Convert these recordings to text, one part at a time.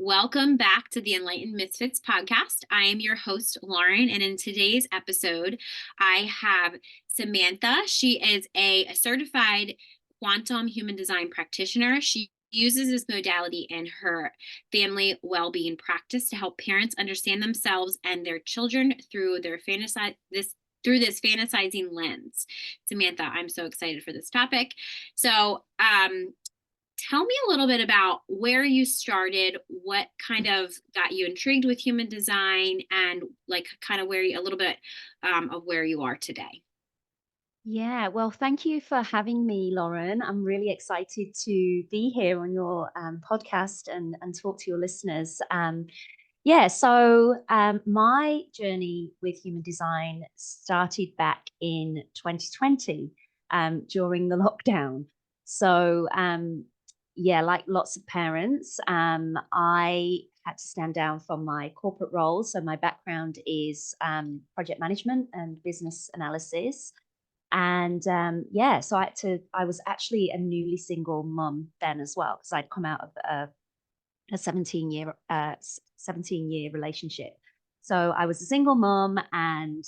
Welcome back to the Enlightened Misfits podcast. I am your host, Lauren, and in today's episode, I have Samantha. She is a certified quantum human design practitioner. She uses this modality in her family well-being practice to help parents understand themselves and their children through this fantasizing lens. Samantha, I'm so excited for this topic. So, tell me a little bit about where you started, what kind of got you intrigued with human design, and like kind of a little bit of where you are today. Yeah, well, thank you for having me, Lauren. I'm really excited to be here on your podcast and talk to your listeners. My journey with human design started back in 2020 during the lockdown. Like lots of parents, I had to stand down from my corporate role. So my background is project management and business analysis. I was actually a newly single mum then as well, because I'd come out of a 17-year relationship. So I was a single mum, and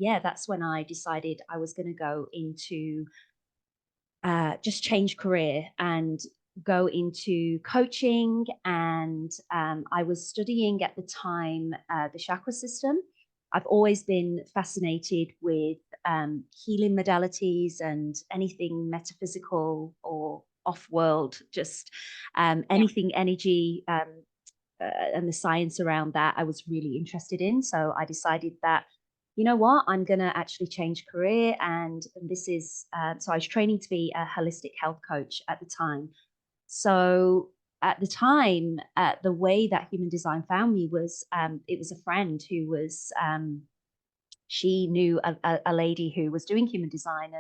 that's when I decided I was going to go into just change career and go into coaching. And I was studying at the time the chakra system. I've always been fascinated with healing modalities and anything metaphysical or off world, just Yeah, anything energy, and the science around that I was really interested in. So I decided that, you know what, I'm going to actually change career. And this is, so I was training to be a holistic health coach at the time. So at the time, the way that human design found me was it was a friend who was, she knew a lady who was doing human design.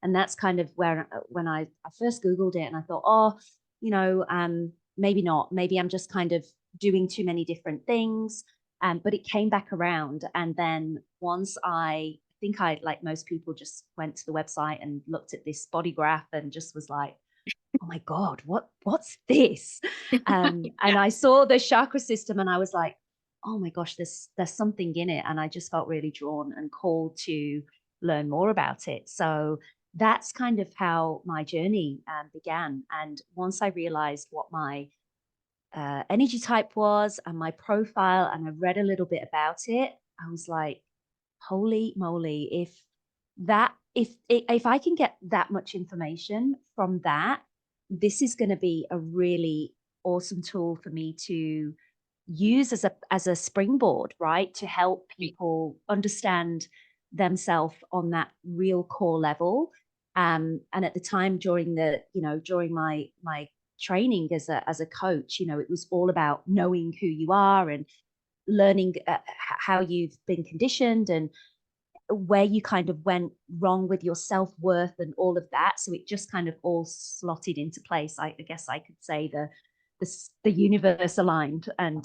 And that's kind of where, when I first Googled it, and I thought, oh, maybe not. Maybe I'm just kind of doing too many different things. But it came back around. And then once like most people, just went to the website and looked at this body graph and just was like, oh my God, what's this? And yeah, I saw the chakra system and I was like, oh my gosh, there's something in it. And I just felt really drawn and called to learn more about it. So that's kind of how my journey began. And once I realized what my energy type was and my profile, and I read a little bit about it, I was like, holy moly, if I can get that much information from that, this is going to be a really awesome tool for me to use as a springboard, right? To help people understand themselves on that real core level. And at the time, during my training as a coach, it was all about knowing who you are and learning how you've been conditioned and where you kind of went wrong with your self-worth and all of that. So it just kind of all slotted into place. I guess I could say the universe aligned. And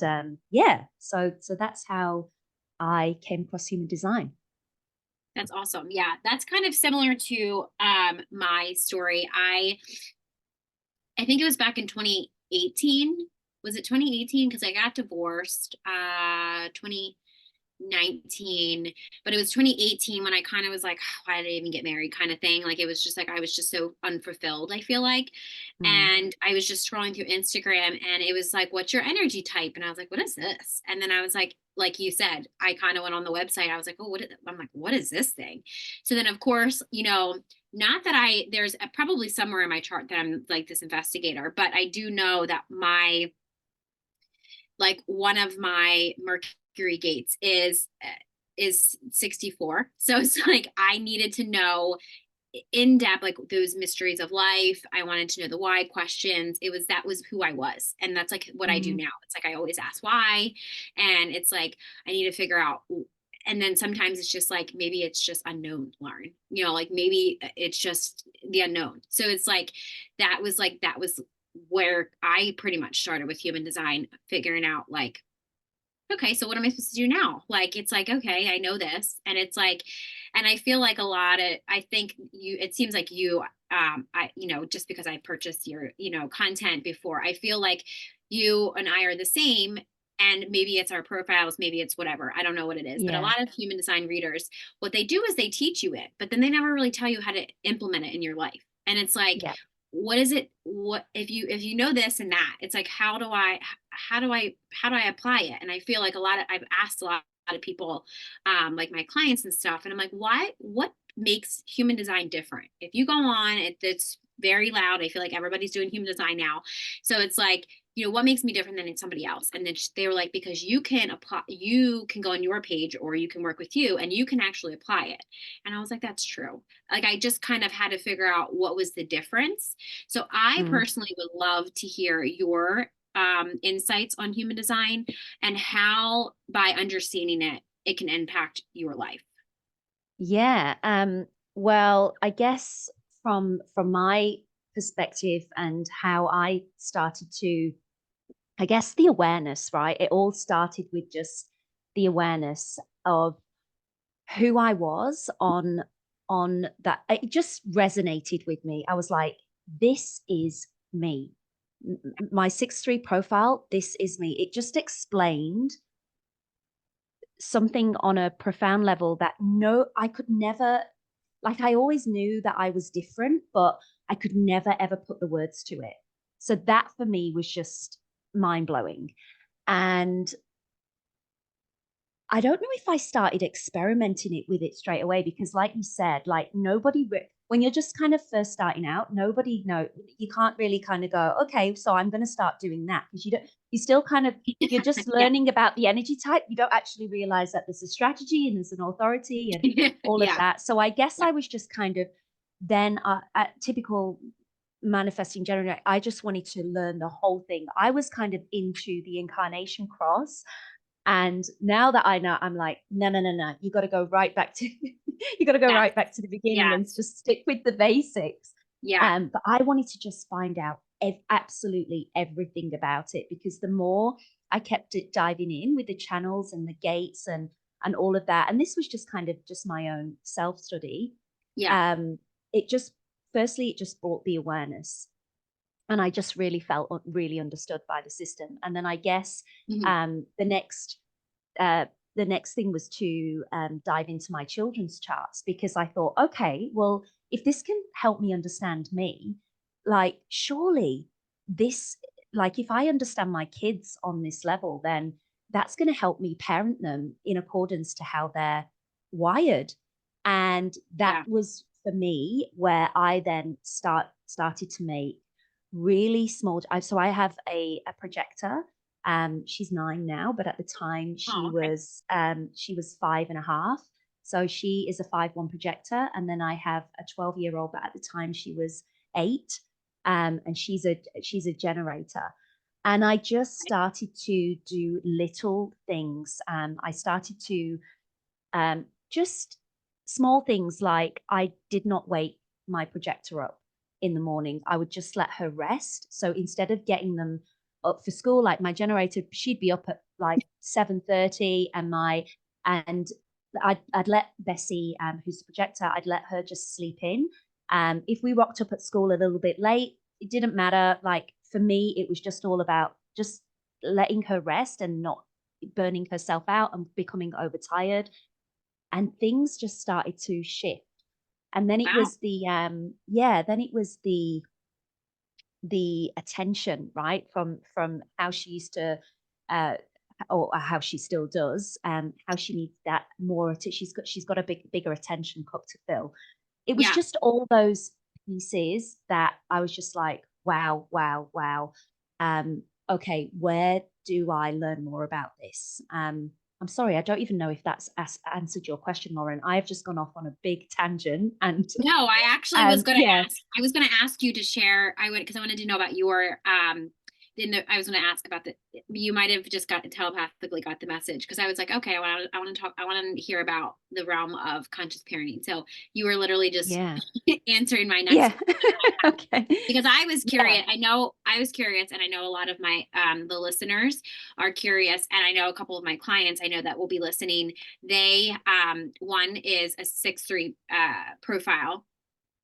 so that's how I came across human design. that's awesome. Yeah, that's kind of similar to my story. I think it was back in 2018. Was it 2018? Because I got divorced 2019, but it was 2018 when I kind of was like, why did I even get married kind of thing. Like it was just like I was just so unfulfilled, I feel like. Mm. And I was just scrolling through Instagram and it was like, what's your energy type? And I was like, what is this? And then I was like you said, I kind of went on the website. I was like, oh, I'm like, what is this thing? So then, of course, not that there's probably somewhere in my chart that I'm like this investigator, but I do know that one of my Mercury gates is 64. So it's like I needed to know in depth like those mysteries of life. I wanted to know the why questions. That was who I was. And that's like what I do Mm. now. It's like I always ask why. And it's like I need to figure out, and then sometimes it's just like maybe it's just unknown, Lauren. Like maybe it's just the unknown. So it's like that was where I pretty much started with human design, figuring out like, okay, so what am I supposed to do now? Like, it's like, okay, I know this. And it's like, and I feel like I think it seems like just because I purchased your, content before, I feel like you and I are the same. And maybe it's our profiles, maybe it's whatever. I don't know what it is. But a Yeah. lot of human design readers, what they do is they teach you it, but then they never really tell you how to implement it in your life. And it's like, Yeah. what is it? What if you know this and that? It's like, how do I apply it? And I feel like I've asked a lot of people, like my clients and stuff, and I'm like, what makes human design different? If you go on, it's very loud. I feel like everybody's doing human design now. So it's like, what makes me different than somebody else? And then they were like, because you can apply, you can go on your page or you can work with you and you can actually apply it. And I was like, that's true. Like, I just kind of had to figure out what was the difference. So I Mm. personally would love to hear your insights on human design and how, by understanding it, it can impact your life. Yeah. Well, I guess from my perspective and how I started to, I guess the awareness, right? It all started with just the awareness of who I was on that. It just resonated with me. I was like, this is me. My 6'3" profile, this is me. It just explained something on a profound level that no, I could never, like, I always knew that I was different, but I could never ever put the words to it. So that for me was just mind blowing. And I don't know if I started experimenting with it straight away because, like you said, like when you're just kind of first starting out, nobody know you can't really kind of go, okay, so I'm going to start doing that because you still kind of you're just Yeah. learning about the energy type. You don't actually realize that there's a strategy and there's an authority and all of Yeah. that. So I guess Yeah. I was just kind of then at typical manifesting generator, I just wanted to learn the whole thing. I was kind of into the incarnation cross, and now that I know, I'm like, no, no, no, no. You got to go right back to you got to go Yes. right back to the beginning and Yes. just stick with the basics. Yeah. But I wanted to just find out absolutely everything about it because the more I kept it diving in with the channels and the gates and all of that, and this was just kind of just my own self study. Yeah. Um, it just firstly it just brought the awareness and I just really felt really understood by the system. And then I guess Mhm. um, the next uh, the next thing was to dive into my children's charts because I thought, okay, well, if this can help me understand me, like surely this, like if I understand my kids on this level, then that's going to help me parent them in accordance to how they're wired. And that Yeah. was for me where I then started to make really small. So I have a projector. She's 9 now, but at the time Oh, okay. she was 5.5. So she is a 5-1 projector, and then I have a 12-year-old, but at the time she was 8, and she's a generator. And I just started to do little things. I started to just small things like I did not wake my projector up in the morning. I would just let her rest. So instead of getting them up for school, like my generator, she'd be up at like 7:30, and I'd let Bessie, who's the projector, I'd let her just sleep in. If we rocked up at school a little bit late, it didn't matter. Like for me, it was just all about just letting her rest and not burning herself out and becoming overtired, and things just started to shift. And then it Wow. was then it was the attention, right, from how she used to uh or how she still does, how she needs that more she's got a bigger attention cup to fill. It was Yeah. just all those pieces that I was just like, wow, wow, wow. Okay, where do I learn more about this? I'm sorry, I don't even know if that's answered your question, Lauren. I've just gone off on a big tangent, and No, I actually was going to yeah, ask. I was going to ask you to share. I would because I wanted to know about your. I was going to ask about the. You might have just got telepathically got the message because I was like, okay, I want to talk. I want to hear about the realm of conscious parenting. So you were literally just yeah, answering my next yeah. question Okay, because I was yeah, curious. I was curious, and I know a lot of my the listeners are curious, and I know a couple of my clients I know that will be listening. They one is a 6'3" profile,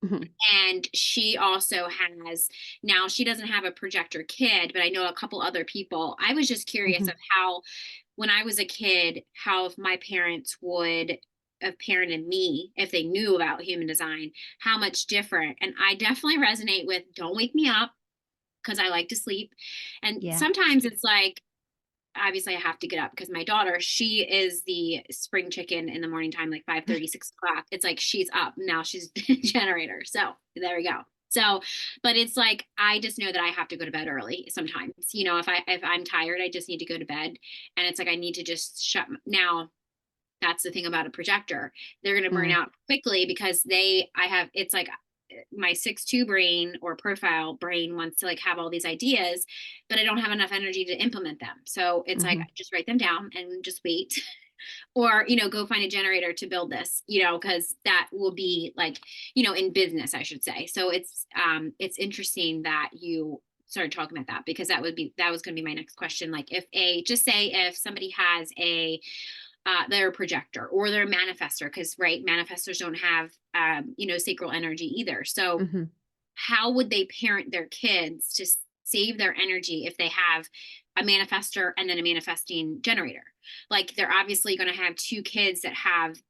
Mhm. And she also has, now she doesn't have a projector kid, but I know a couple other people. I was just curious of Mhm. how, when I was a kid, how if my parents would have parented me if they knew about human design, how much different. And I definitely resonate with don't wake me up because I like to sleep. And Yeah. sometimes it's like, obviously I have to get up because my daughter, she is the spring chicken in the morning time, like 5:30, 6 o'clock. It's like she's up now, she's generator. So there we go. So, but it's like I just know that I have to go to bed early sometimes. If I'm tired, I just need to go to bed. And it's like I need to just shut now. That's the thing about a projector. They're going to burn Mm. out quickly because I have, it's like my 6-2 brain or profile brain wants to like have all these ideas, but I don't have enough energy to implement them. So it's like, Mhm. just write them down and just wait or, go find a generator to build this, cause that will be like, in business, I should say. So it's interesting that you started talking about that because that was going to be my next question. Like just say if somebody has their projector or their manifestor, because right, manifestors don't have sacral energy either. So Mhm. how would they parent their kids to save their energy if they have a manifestor and then a manifesting generator? Like they're obviously going to have two kids that have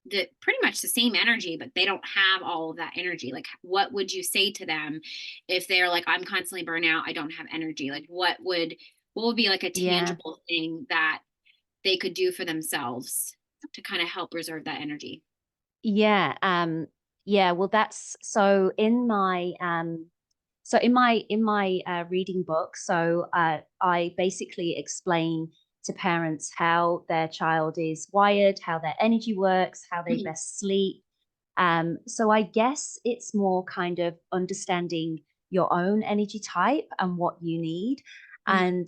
the pretty much the same energy, but they don't have all of that energy. Like what would you say to them if they're like, I'm constantly burnt out, I don't have energy? Like what would be like a Yeah. tangible thing that they could do for themselves to kind of help reserve that energy? Yeah. Yeah. Well, that's so in my reading book. So I basically explain to parents how their child is wired, how their energy works, how they Mhm. best sleep. So I guess it's more kind of understanding your own energy type and what you need. Mhm. And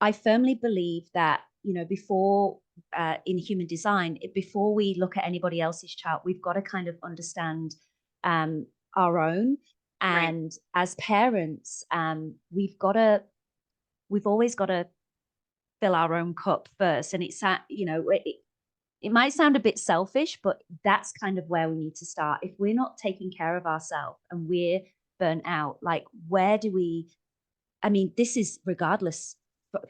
I firmly believe that, before in human design, before we look at anybody else's chart, we've got to kind of understand um, our own. Right. And as parents, we've always got to fill our own cup first. And it might sound a bit selfish, but that's kind of where we need to start. If we're not taking care of ourselves and we're burnt out, like where do we I mean, this is regardless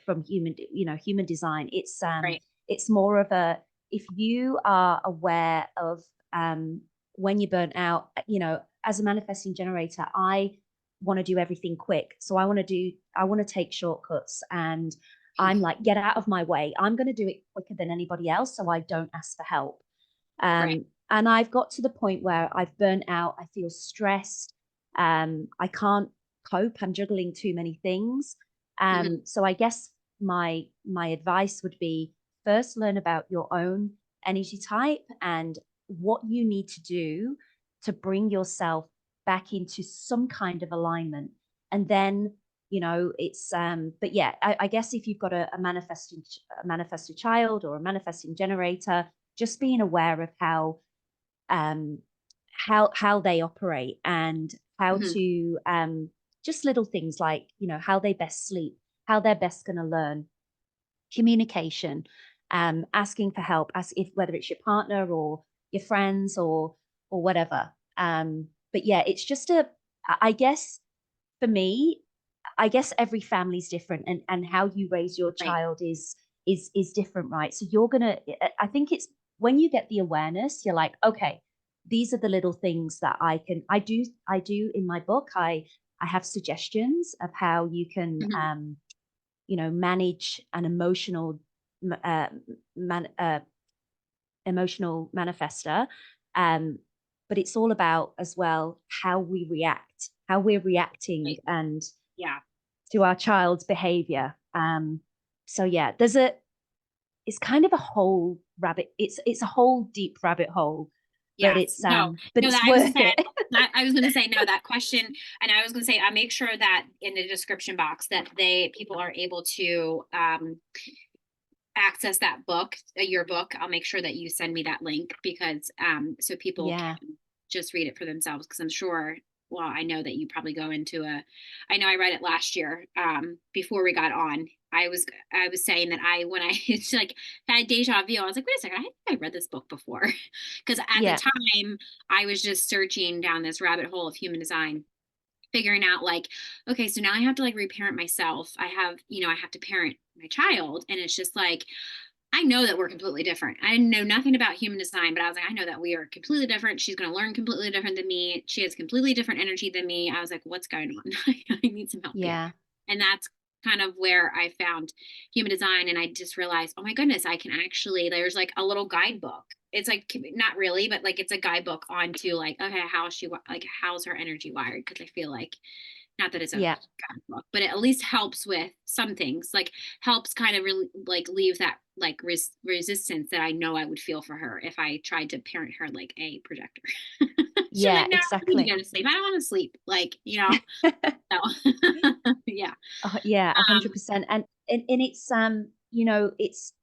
from human design. Right. It's more of a if you are aware of when you're burnt out, as a manifesting generator, I want to do everything quick. So I want to take shortcuts and I'm like, get out of my way. I'm going to do it quicker than anybody else. So I don't ask for help. Right. And I've got to the point where I've burnt out. I feel stressed. I can't cope. I'm juggling too many things. Mhm. So I guess my advice would be first learn about your own energy type and what you need to do to bring yourself back into some kind of alignment. And then, it's but yeah, I guess if you've got a manifested child or a manifesting generator, just being aware of um how they operate and how Mhm. to just little things like how they best sleep, how they're best going to learn, communication, asking for help, ask if whether it's your partner or your friends or whatever. But yeah, it's just I guess for me, I guess every family's different, and how you raise your Right. child is different, right? So you're gonna. I think it's when you get the awareness, you're like, okay, these are the little things that I do in my book. I have suggestions of how you can Mhm. manage an uh, man, emotional manifester. Um, but it's all about as well how we react, how we're reacting Right. and Yeah. to our child's behavior. So yeah, it's kind of a whole rabbit. It's a whole deep rabbit hole, but Yes. No. No, that it's I was worth saying it. that I was going to say no that question, and I was going to say I make sure that in the description box that people are able to access that book, your book. I'll make sure that you send me that link because so people Yeah. can just read it for themselves because I'm sure well, I know that you probably go into I know I read it last year, before we got on. I was saying that when I it's like had deja vu, I was like, wait a second, I think I read this book before. Because at the Yeah. time I was just searching down this rabbit hole of human design, figuring out like, okay, so now I have to like reparent myself. I have to parent my child. And it's just like, I know that we're completely different. I know nothing about human design, but I was like, I know that we are completely different. She's going to learn completely different than me. She has completely different energy than me. I was like, what's going on? I need some help here. Yeah. And that's kind of where I found human design. And I just realized, oh my goodness, I can actually, there's like a little guidebook. It's like, not really, but like it's a guidebook onto like, okay, how's her energy wired? Cause I feel like, not that it's a Yeah. book, but it at least helps with some things, like helps kind of really like leave that like resistance that I know I would feel for her if I tried to parent her like a projector. She's like, Yeah, no, I need to exactly. go to sleep. I don't want to sleep. Like, so yeah. Yeah, Um, 100%. And it's it's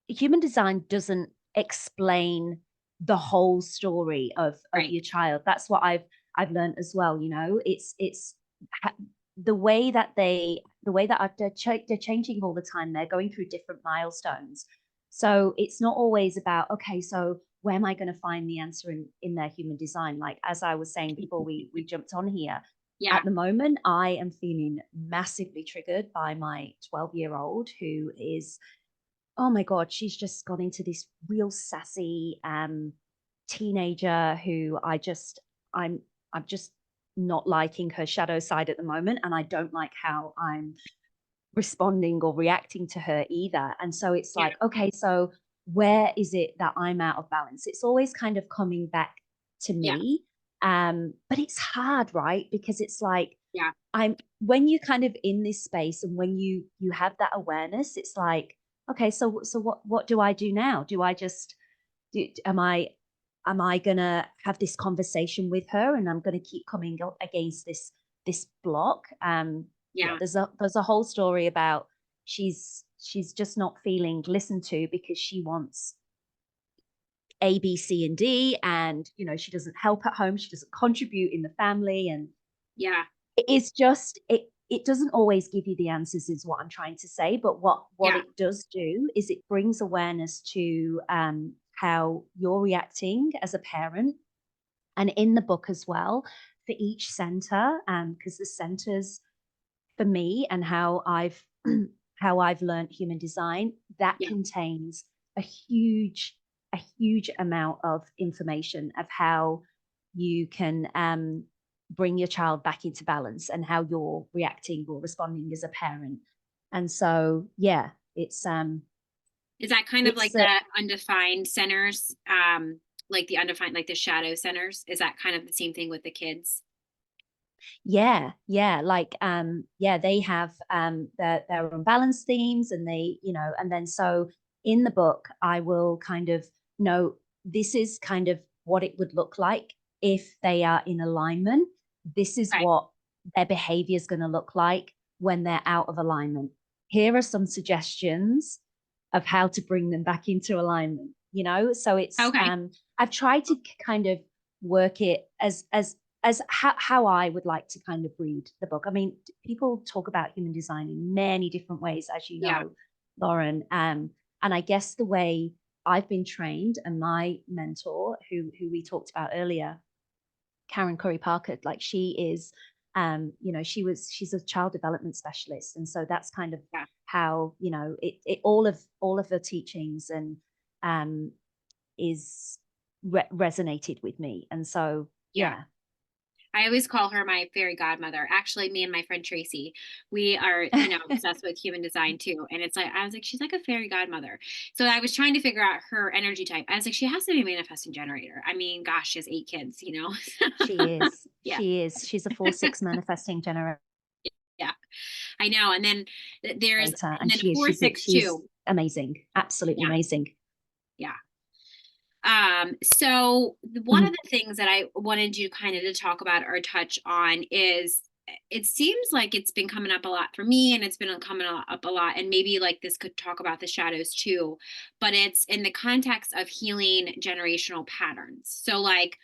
human design doesn't explain the whole story of right. your child. That's what I've learned as well. It's the way that they're changing all the time. They're going through different milestones, so it's not always about, okay, so where am I going to find the answer in their human design? Like, as I was saying before we jumped on here, Yeah. at the moment I am feeling massively triggered by my 12-year-old, who is, oh my God, she's just gone into this real sassy teenager who I'm just not liking her shadow side at the moment. And I don't like how I'm responding or reacting to her either. And so it's Yeah. like, okay, so where is it that I'm out of balance? It's always kind of coming back to Yeah. me. But it's hard, right? Because it's like, Yeah. I'm when you're kind of in this space and when you have that awareness, it's like, okay, so what do I do now? Do I just am I gonna have this conversation with her and I'm gonna keep coming up against this block? Yeah, Yeah. there's a whole story about she's just not feeling listened to because she wants A, B, C, and D, and she doesn't help at home, she doesn't contribute in the family, and Yeah. it's just it doesn't always give you the answers, is what I'm trying to say. But what Yeah. it does do is it brings awareness to how you're reacting as a parent. And in the book as well, for each center, because the centers for me and how I've how I've learned human design, that Yeah. contains a huge amount of information of how you can bring your child back into balance and how you're reacting or responding as a parent. And so, yeah, Is that kind of it's like the undefined centers? Like the undefined, like the shadow centers? Is that kind of the same thing with the kids? yeah, like yeah, they have their unbalanced themes, and and then so in the book I will kind of know this is kind of what it would look like if they are in alignment. This is Right. what their behavior is going to look like when they're out of alignment. Here are some suggestions of how to bring them back into alignment. So it's Okay. I've tried to kind of work it as how I would like to kind of read the book. I mean, people talk about human design in many different ways, as you Yeah. know, Lauren. And I guess the way I've been trained, and my mentor, who we talked about earlier, Karen Curry Parker, like she is, she's a child development specialist, and so that's kind of Yeah. how it all of her teachings and um is resonated with me, and so Yeah. yeah. I always call her my fairy godmother. Actually, me and my friend Tracy, we are, obsessed with human design too. And it's like, I was like, she's like a fairy godmother. So I was trying to figure out her energy type. I was like, she has to be a manifesting generator. I mean, gosh, she has 8 kids, She is. Yeah. She is. She's a 4/6 manifesting generator, Yeah. I know. And then there's, and and then she is. four, She's six, she's two. amazing. Absolutely Yeah. amazing. Yeah. So one of Mhm. the things that I wanted you kind of to talk about or touch on is it seems like it's been coming up a lot for me and it's been coming up a lot, and maybe like this could talk about the shadows too, but it's in the context of healing generational patterns. So like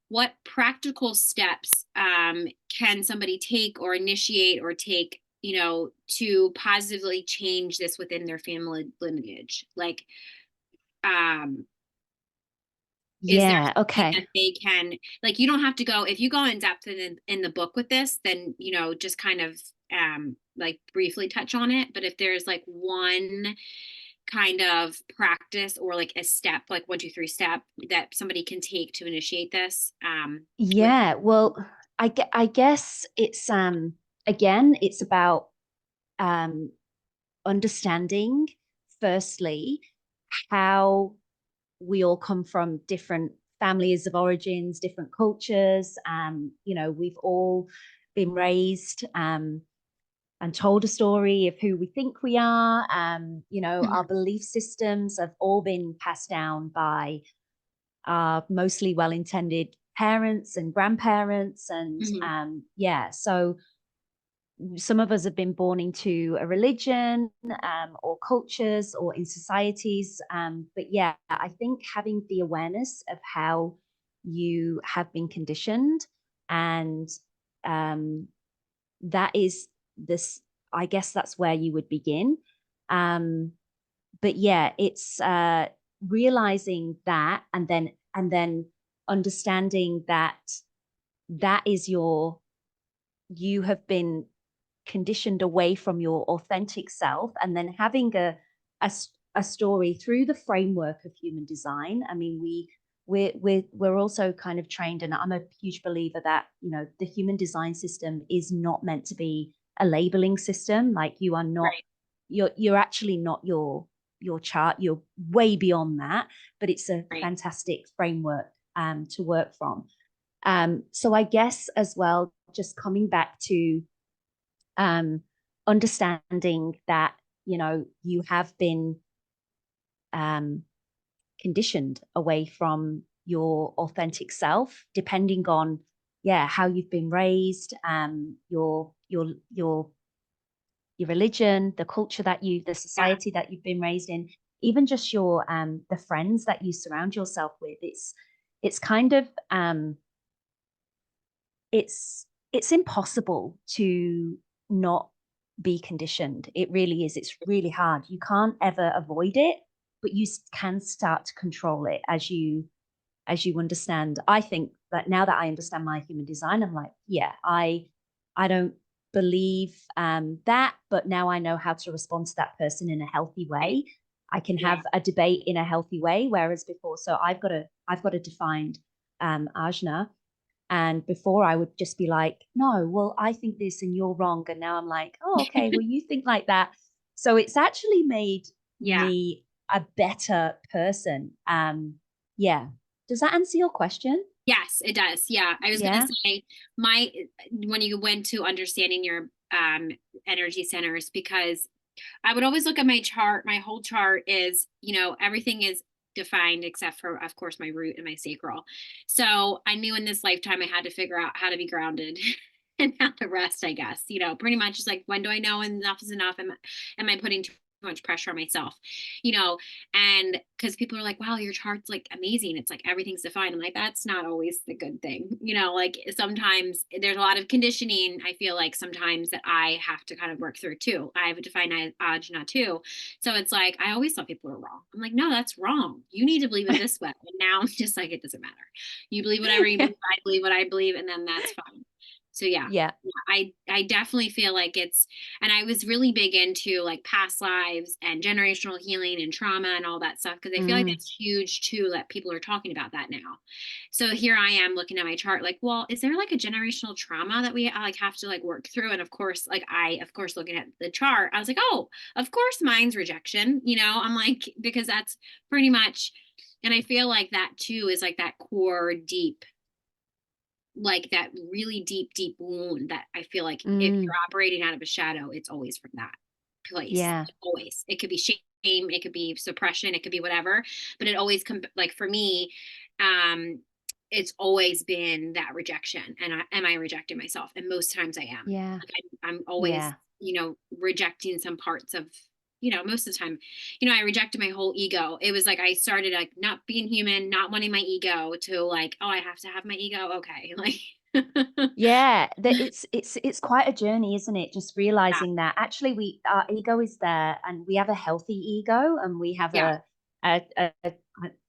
what practical steps can somebody take or initiate or take, to positively change this within their family lineage? Like, um, is there Yeah. something Okay. that they can, like, you don't have to go, if you go in depth in the book with this, then, just kind of like briefly touch on it. But if there's like one kind of practice or like a step, like 1, 2, 3 step that somebody can take to initiate this with. Yeah. Well, I guess it's again, it's about um understanding firstly how we all come from different families of origins, different cultures. We've all been raised and told a story of who we think we are. Our Mhm. belief systems have all been passed down by our mostly well-intended parents and grandparents. And Mhm. so some of us have been born into a religion or cultures or in societies. But yeah, I think having the awareness of how you have been conditioned and um, that is this, I guess that's where you would begin. Um, but yeah, it's realizing that and then understanding that that is you have been conditioned away from your authentic self, and then having a, a story through the framework of human design. I mean, we're also kind of trained, and I'm a huge believer that the human design system is not meant to be a labeling system. Like, you are not, Right. you're actually not your chart. You're way beyond that, but it's a Right. fantastic framework to work from. So I guess as well, just coming back to um, understanding that you have been um, conditioned away from your authentic self, depending on how you've been raised, your religion, the culture the Yeah. society that you've been raised in, even just your the friends that you surround yourself with. It's kind of it's impossible to not be conditioned. It really is. It's really hard. You can't ever avoid it, but you can start to control it as you understand. I think that now that I understand my human design, I'm like, yeah, I don't believe that, but now I know how to respond to that person in a healthy Right. way. I can Yeah. have a debate in a healthy way, whereas before, so I've got a defined ajna, and before I would just be like, no, well, I think this and you're wrong. And now I'm like, oh, okay, well, you think like that. So it's actually made Yeah. me a better person. Yeah. Does that answer your question? Yes, it does. Yeah. I was gonna Yeah. say, my when you went to understanding your energy centers, because I would always look at my chart. My whole chart is, everything is defined except for, of course, my root and my sacral. So I knew in this lifetime I had to figure out how to be grounded and how to rest, I guess. Pretty much just like, when do I know enough is enough? Am I putting too much pressure on myself? You know, and because people are like, wow, your chart's like amazing. It's like everything's defined. I'm like, that's not always the good thing. Like sometimes there's a lot of conditioning. I feel like sometimes that I have to kind of work through too. I have a defined ajna too. So it's like, I always thought people were wrong. I'm like, no, that's wrong. You need to believe it this way. And now I'm just like, it doesn't matter. You believe whatever you believe. I believe what I believe. And then that's fine. So yeah, Yeah. I definitely feel like and I was really big into like past lives and generational healing and trauma and all that stuff, because I feel like Mm, that's huge too, that people are talking about that now. So here I am looking at my chart like, well, is there like a generational trauma that we like have to like work through? And of course, like of course looking at the chart, I was like, oh, of course mine's rejection. I'm like, because that's pretty much, and I feel like that too is like that core deep, like that really deep, deep wound that I feel like if you're mm, operating out of a shadow, it's always from that place. yeah. Always. It could be shame, it could be suppression, it could be whatever, but it always come like for me, um, it's always been that rejection. And am I rejecting myself? And most times I am. Yeah. Like I'm always, Yeah. rejecting some parts of. most of the time, I rejected my whole ego. It was like I started like not being human, not wanting my ego to like, oh, I have to have my ego. Okay. Like, Yeah, that it's quite a journey, isn't it? Just yeah, realizing that actually we our ego is there, and we have a healthy ego, and we have yeah, a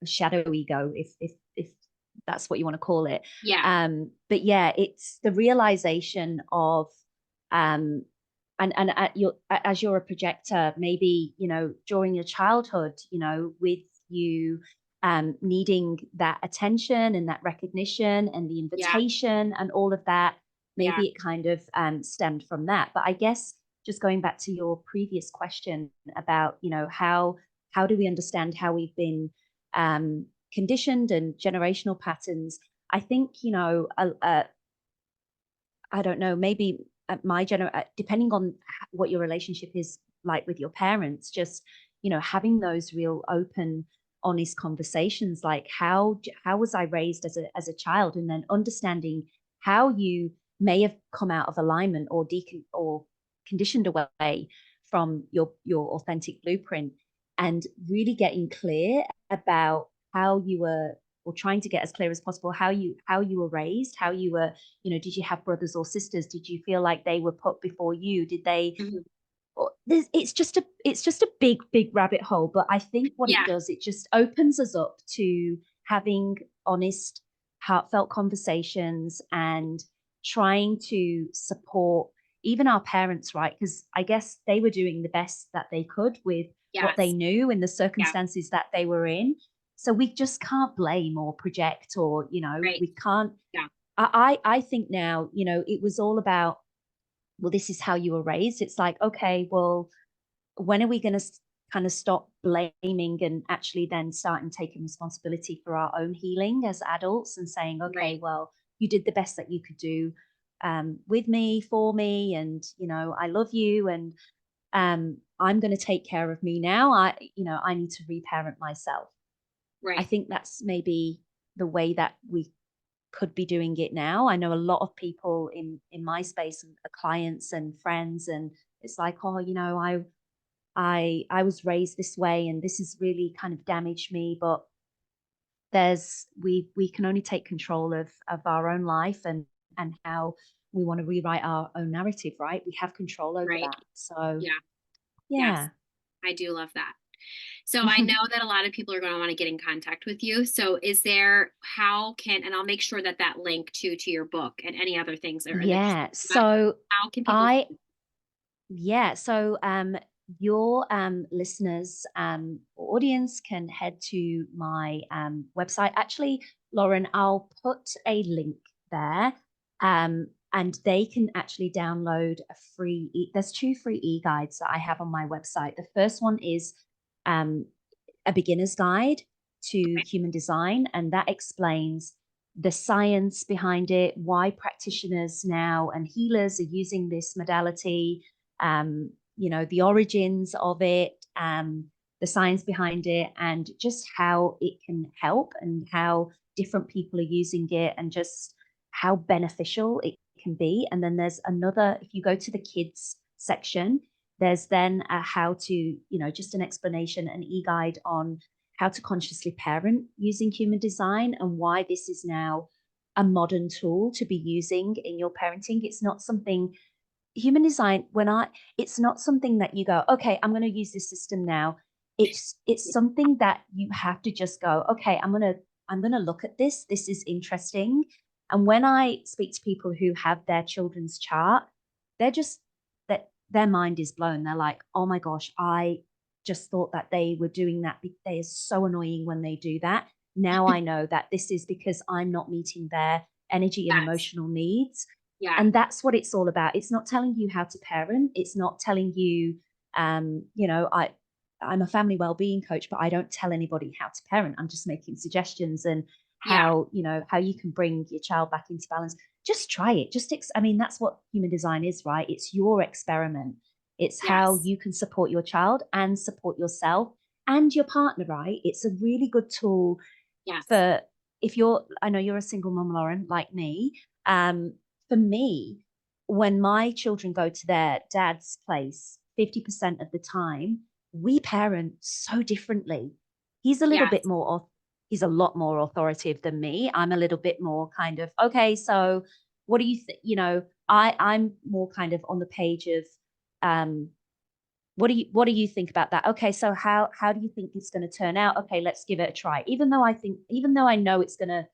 shadow ego, if that's what you want to call it. yeah, But yeah, it's the realization of um and as you're a projector, maybe during your childhood, with you needing that attention and that recognition and the yeah, invitation and all of that. yeah, Maybe it kind of stemmed from that. But I guess just going back to your previous question about, how do we understand how we've been conditioned and generational patterns? I think, I don't know, maybe depending on what your relationship is like with your parents, just, having those real open, honest conversations, like how was I raised as a child, and then understanding how you may have come out of alignment or conditioned away from your authentic blueprint, and really getting clear about how you were, or trying to get as clear as possible how you were raised, how you were, did you have brothers or sisters? Did you feel like they were put before you? Did they? mhm, It's just a big rabbit hole. But I think what it yeah, does, it just opens us up to having honest, heartfelt conversations, and trying to support even our parents, right? Because I guess they were doing the best that they could with what they yes, knew in the yeah, circumstances that they were in. So we just can't blame or project, or right, we can't. yeah, I think now, it was all about, well, this is how you were raised. It's like, okay, well, when are we going to kind of stop blaming and actually then starting taking responsibility for our own healing as adults, and saying, right, okay, well, you did the best that you could do with me, for me, and I love you, and I'm going to take care of me now. I need to reparent myself. I right, think that's maybe the way that we could be doing it now. I know a lot of people in my space, and clients and friends, and it's like, oh, I was raised this way, and this has really kind of damaged me. But we can only take control of our own life, and how we want to rewrite our own narrative, right? We have control over right, that. So yeah, yes, yeah. I do love that. So I know that a lot of people are going to want to get in contact with you. So and I'll make sure that that link to your book and any other things are in the Yeah. description, but So how can people? I Yeah, so your listeners, audience, can head to my website. Actually, Lauren, I'll put a link there, and they can actually download a there's two free e-guides that I have on my website. The first one is um, a beginner's guide to Okay, human design, and that explains the science behind it, why practitioners now and healers are using this modality, the origins of it, the science behind it, and just how it can help, and how different people are using it, and just how beneficial it can be. And then there's another, if you go to the kids section, there's then a how to, just an explanation, an e-guide on how to consciously parent using human design, and why this is now a modern tool to be using in your parenting. It's not something, human design, it's not something that you go, okay, I'm going to use this system now. It's something that you have to just go, okay, I'm going to look at this. This is interesting. And when I speak to people who have their children's chart, they're just, that their mind is blown. They're like, oh my gosh, I just thought that they were doing that. They are so annoying when they do that. Now I know that this is because I'm not meeting their energy and yes, emotional needs. yeah, And that's what it's all about. It's not telling you how to parent. It's not telling you, I'm a family well-being coach, but I don't tell anybody how to parent. I'm just making suggestions, and yeah, how you can bring your child back into balance. Just try it. I mean, that's what human design is, right? It's your experiment. It's how yes, you can support your child and support yourself and your partner, right? It's a really good tool yes, for, if you're, I know you're a single mom, Lauren, like me. Um, for me, when my children go to their dad's place 50% of the time, we parent so differently. He's a little bit Yes. more, he's a lot more authoritative than me. I'm a little bit more kind of, okay, so what do you think? You know, I'm more kind of on the page of, um, what do you think about that? Okay, so how do you think it's going to turn out? Okay, let's give it a try. Even though I know it's going to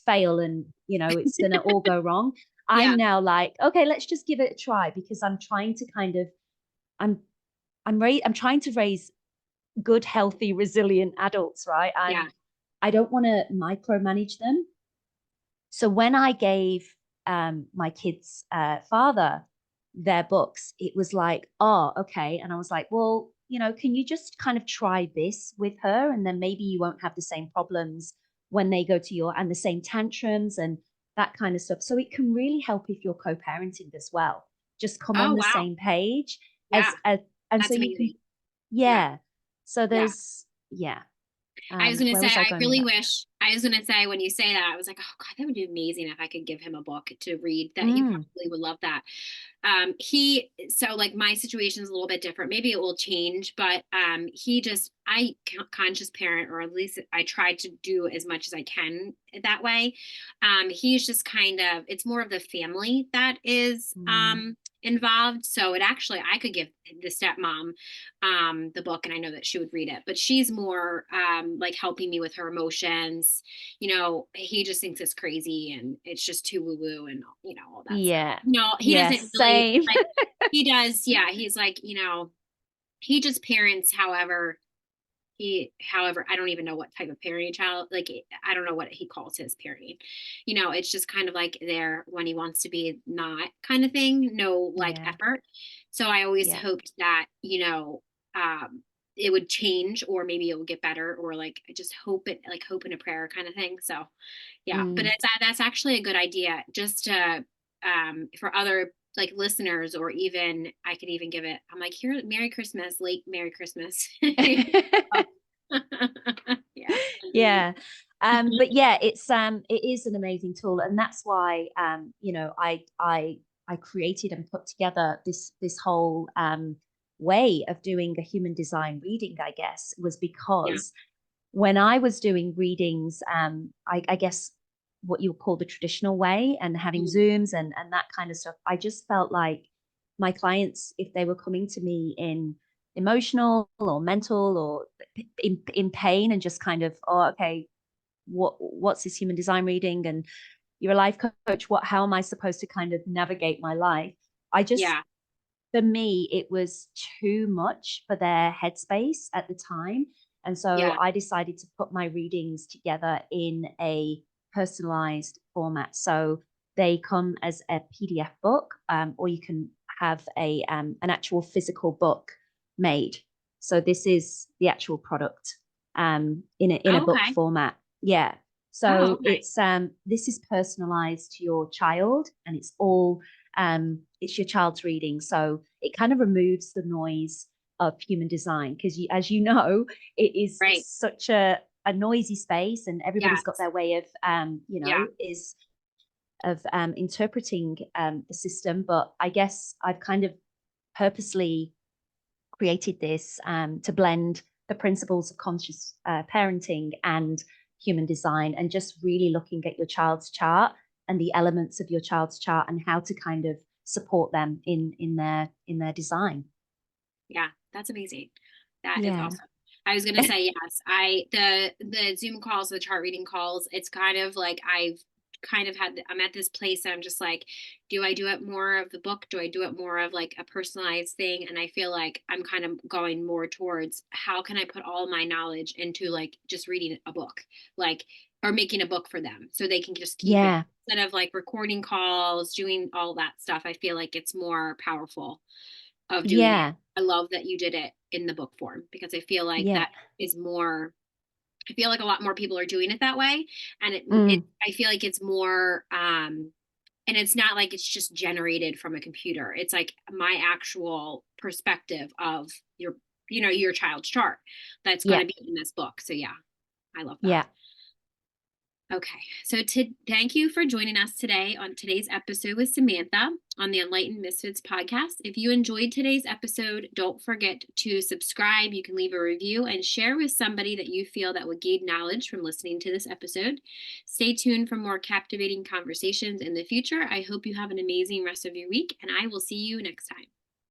fail and it's going to all go wrong, I'm Yeah. now like, okay, let's just give it a try because I'm trying to kind of I'm I'm trying to raise good, healthy, resilient adults, right? Yeah. I don't want to micromanage them. So when I gave my kids' father their books, it was like, oh, okay. And I was like, well, can you just kind of try this with her? And then maybe you won't have the same problems when they go to and the same tantrums and that kind of stuff. So it can really help if you're co-parenting as well. Just come Oh, on the wow. same page Yeah. and so That's you can, amazing. Yeah. yeah. So Yeah. there's, yeah. I was going to Where say, was I I going with really that? wish, I was going to say, when you say that, I was like, oh God, that would be amazing if I could give him a book to read, that he Mm, probably would love that. So like my situation is a little bit different. Maybe it will change, but I conscious parent, or at least I try to do as much as I can that way. He's just kind of, it's more of the family that is mm, involved. So it actually, I could give the stepmom the book, and I know that she would read it, but she's more like helping me with her emotions. He just thinks it's crazy and it's just too woo woo and all that stuff. yeah. No, he Yeah, doesn't really same. like, he does, yeah, he's like, he just parents however, I don't even know what type of parenting child, like, I don't know what he calls his parenting. It's just kind of like there when he wants to be not kind of thing, no like Yeah, effort. So I always yeah. hoped that, it would change, or maybe it will get better, or like I just hope in a prayer kind of thing. So yeah, but Mm. that's actually a good idea, just to for other like listeners, or even I could even give it, I'm like, here, Merry Christmas, late Merry Christmas. Yeah. Yeah. But yeah, it is an amazing tool. And that's why I created and put together this whole way of doing a human design reading, I guess, was Yeah. because when I was doing readings, I guess what you would call the traditional way and having Mm. Zooms and that kind of stuff, I just felt like my clients, if they were coming to me in emotional or mental or in pain and just kind of, oh, okay, what's this human design reading? And you're a life coach. How am I supposed to kind of navigate my life? I just, Yeah. for me, it was too much for their headspace at the time. And so Yeah. I decided to put my readings together in a personalized format. So they come as a PDF book, or you can have an actual physical book made. So this is the actual product in a Oh, book okay. format. Yeah. Oh, So okay. it's this is personalized to your child, and it's your child's reading, so it kind of removes the noise of human design because as you know, it is Right. such a noisy space, and everybody's got Yes. their way of Yeah. is of interpreting the system. But I guess I've kind of purposely created this to blend the principles of conscious parenting and human design, and just really looking at your child's chart and the elements of your child's chart and how to kind of support them in their design. Yeah, that's amazing. That is Yeah. awesome. I was gonna say yes. The Zoom calls, the chart reading calls, it's kind of like I'm at this place that I'm just like, do I do it more of the book? Do I do it more of like a personalized thing? And I feel like I'm kind of going more towards how can I put all my knowledge into like just reading a book, like, or making a book for them so they can just keep it Yeah. instead of like recording calls, doing all that stuff. I feel like it's more powerful of doing it. Yeah. I love that you did it in the book form, because I feel like Yeah. that is more, I feel like a lot more people are doing it that way. And Mm. I feel like it's more, and it's not like it's just generated from a computer. It's like my actual perspective of your child's chart that's going Yeah. to be in this book. So yeah, I love that. Yeah. Okay, so thank you for joining us today on today's episode with Samantha on the Enlightened Misfits podcast. If you enjoyed today's episode, don't forget to subscribe. You can leave a review and share with somebody that you feel that would gain knowledge from listening to this episode. Stay tuned for more captivating conversations in the future. I hope you have an amazing rest of your week, and I will see you next time.